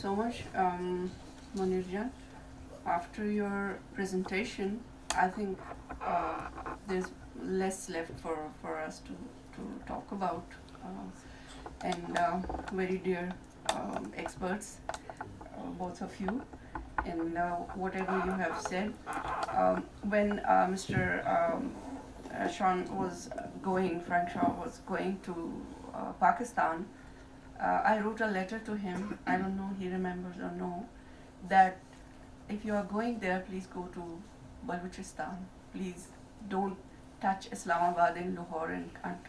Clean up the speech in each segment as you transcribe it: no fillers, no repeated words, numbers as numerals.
so much, Munirjan. After your presentation, I think there's less left for us to talk about. And very dear experts, both of you, and whatever you have said. When Mr. Sean was Frank Shaw was going to Pakistan, I wrote a letter to him. I don't know he remembers or no, that if you are going there, please go to Balochistan. Please don't touch Islamabad and Lahore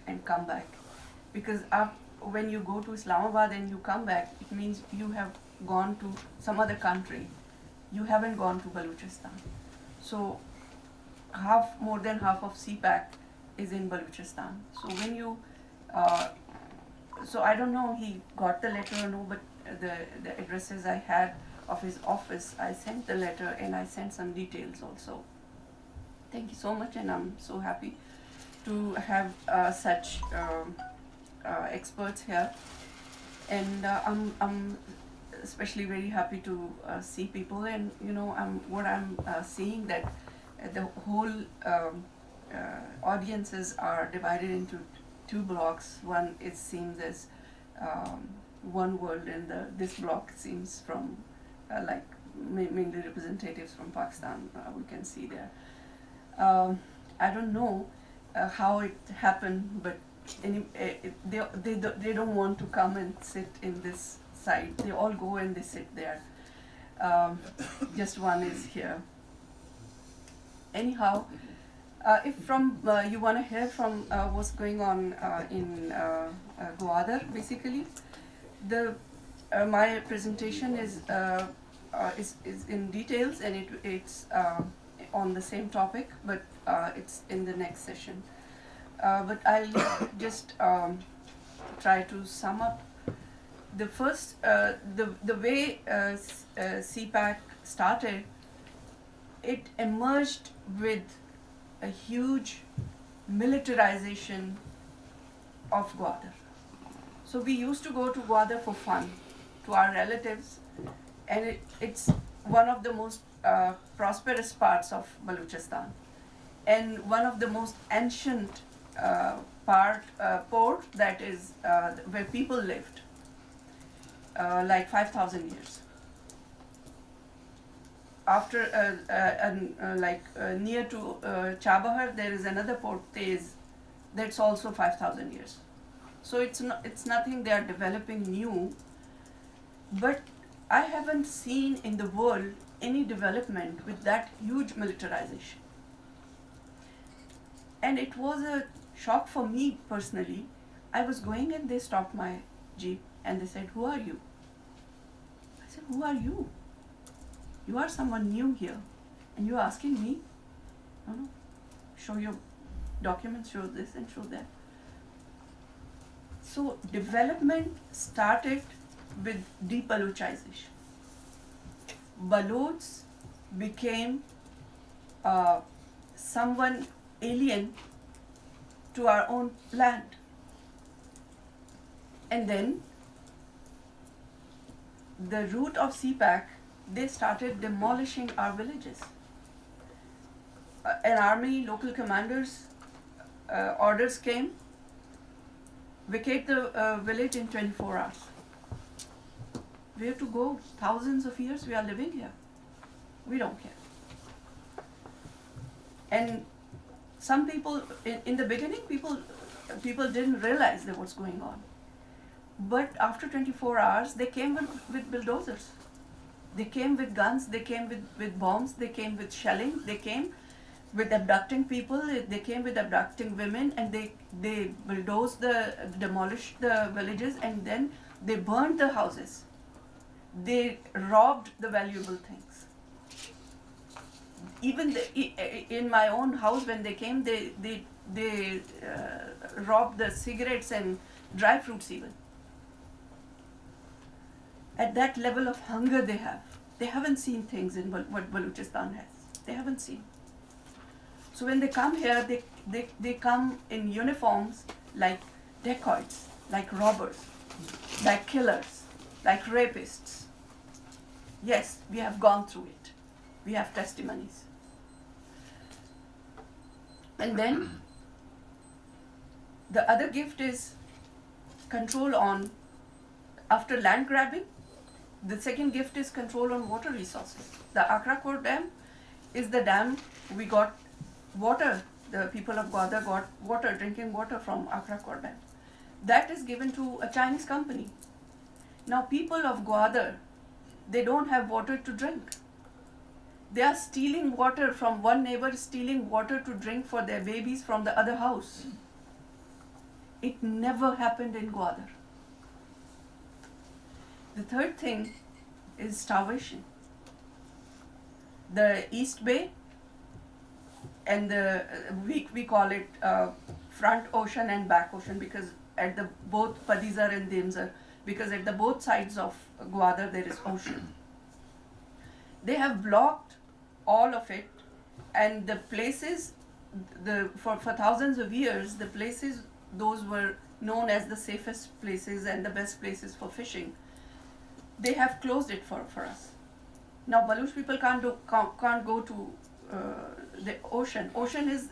and come back, because when you go to Islamabad and you come back, it means you have gone to some other country. You haven't gone to Balochistan. So more than half of CPEC is in Balochistan. So when you so I don't know he got the letter or no, but the addresses I had of his office, I sent the letter and I sent some details also. Thank you so much, and I'm so happy to have such experts here. And I'm especially very happy to see people, and what I'm seeing that the whole audiences are divided into two blocks. One seems as one world, and this block seems from mainly representatives from Pakistan. We can see there. I don't know how it happened, but they don't want to come and sit in this side. They all go and they sit there. Just one is here. Anyhow, if you want to hear from what's going on in Gwadar, basically, my presentation is in details, and it's on the same topic, but it's in the next session. But I'll just try to sum up. The first, the way CPEC started, it emerged with a huge militarization of Gwadar. So we used to go to Gwadar for fun, to our relatives, and it's one of the most prosperous parts of Balochistan, and one of the most ancient port that is where people lived, like 5,000 years. After near to Chabahar, there is another port, Tez, that's also 5,000 years. So it's nothing they are developing new, but I haven't seen in the world any development with that huge militarization. And it was a shock for me personally. I was going and they stopped my jeep and they said, "Who are you?" I said, "Who are you? You are someone new here and you're asking me?" "No, show your documents, show this and show that." So development started with de-Balochization. Balochs became someone alien to our own land. And then the root of CPEC, they started demolishing our villages. An army, local commanders, orders came, vacate the village in 24 hours. We have to go thousands of years we are living here. We don't care. And some people, in the beginning, people didn't realize that what's going on. But after 24 hours, they came with bulldozers. They came with guns, they came with bombs, they came with shelling, they came with abducting people, they came with abducting women, and they demolished the villages, and then they burned the houses. They robbed the valuable things. Even in my own house, when they came, they robbed the cigarettes and dry fruits even. At that level of hunger they have. They haven't seen things in what Balochistan has. They haven't seen. So when they come here, they come in uniforms like dacoits, like robbers, like killers, like rapists. Yes, we have gone through it. We have testimonies. And then the other gift is control on, after land grabbing, the second gift is control on water resources. The Akrakor Dam is the dam we got water. The people of Gwadar got water, drinking water from Akrakor Dam. That is given to a Chinese company. Now people of Gwadar, they don't have water to drink. They are stealing water from one neighbor, stealing water to drink for their babies from the other house. It never happened in Gwadar. The third thing is starvation. The East Bay and we call it front ocean and back ocean, because at the both Padizar and Demzar, because at the both sides of Gwadar there is ocean. They have blocked all of it, and the places, for thousands of years, the places, those were known as the safest places and the best places for fishing. They have closed it for us. Now Baluch people can't go to the ocean. Ocean is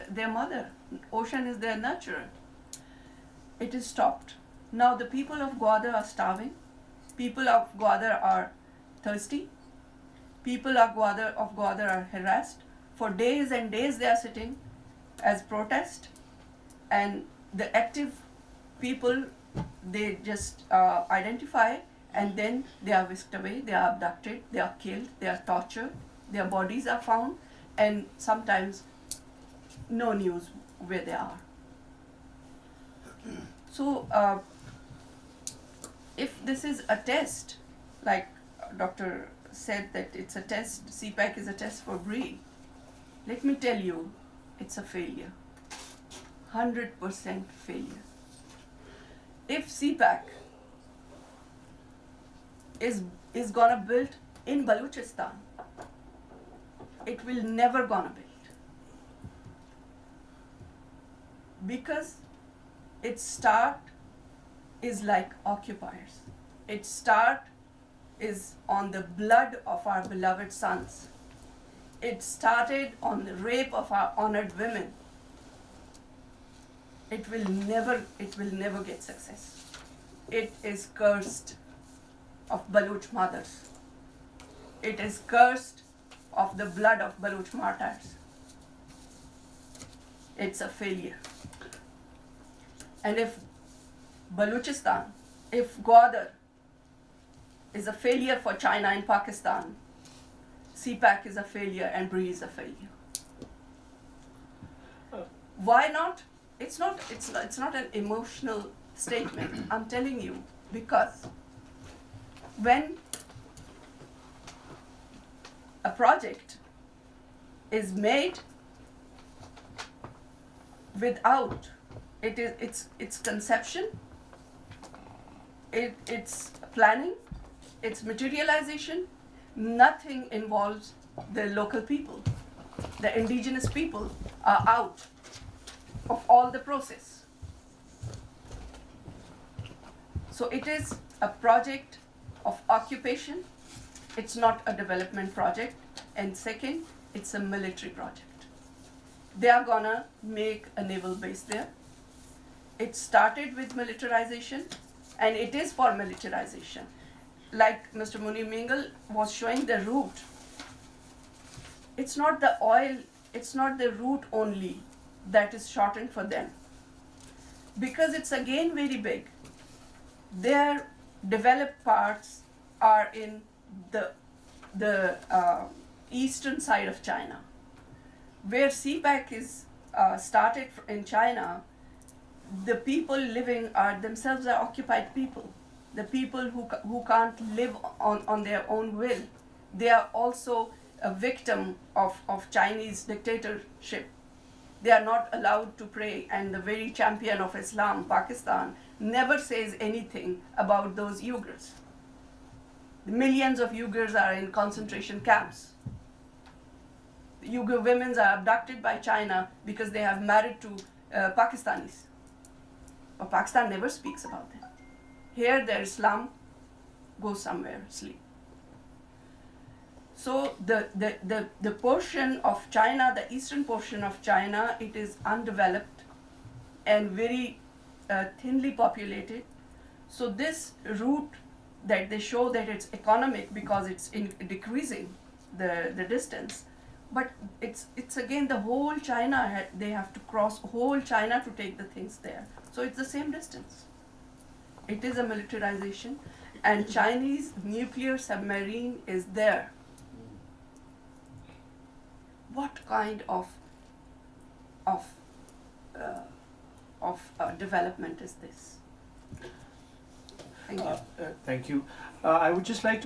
their mother. Ocean is their nurturer. It is stopped. Now the people of Gwadar are starving. People of Gwadar are thirsty. People of Gwadar are harassed. For days and days they are sitting as protest, and the active people, they just identify, and then they are whisked away, they are abducted, they are killed, they are tortured, their bodies are found, and sometimes no news where they are. So if this is a test, like Dr. said that it's a test, CPEC is a test for BREE, let me tell you, it's a failure. 100% failure. If CPEC is gonna build in Baluchistan, it will never gonna build, because its start is like occupiers. Its start is on the blood of our beloved sons. It started on the rape of our honored women. It will never get success. It is cursed of Baluch mothers. It is cursed of the blood of Baluch martyrs. It's a failure. And if Baluchistan, if Gwadar is a failure for China and Pakistan, CPEC is a failure and BREE is a failure. Why not? It's not an emotional statement. I'm telling you, because when a project is made without its conception, its planning, its materialization, nothing involves the local people. The indigenous people are out of all the process. So it is a project of occupation. It's not a development project. And second, it's a military project. They are gonna make a naval base there. It started with militarization, and it is for militarization. Like Mr. Muni Mingal was showing the route. It's not the oil, it's not the route only that is shortened for them, because it's again very big. Their developed parts are in the eastern side of China. Where CPEC is started in China, the people living are themselves are occupied people. The people who can't live on their own will. They are also a victim of Chinese dictatorship. They are not allowed to pray, and the very champion of Islam, Pakistan, never says anything about those Uyghurs. Millions of Uyghurs are in concentration camps. Uyghur women are abducted by China because they have married to Pakistanis. But Pakistan never speaks about them. Here their Islam goes somewhere, sleep. So the portion of China, the eastern portion of China, it is undeveloped and very thinly populated. So this route that they show that it's economic because it's decreasing the distance, but it's again the whole China, they have to cross whole China to take the things there. So it's the same distance. It is a militarization, and Chinese nuclear submarine is there. What kind of development is this? Thank you. Thank you. I would just like to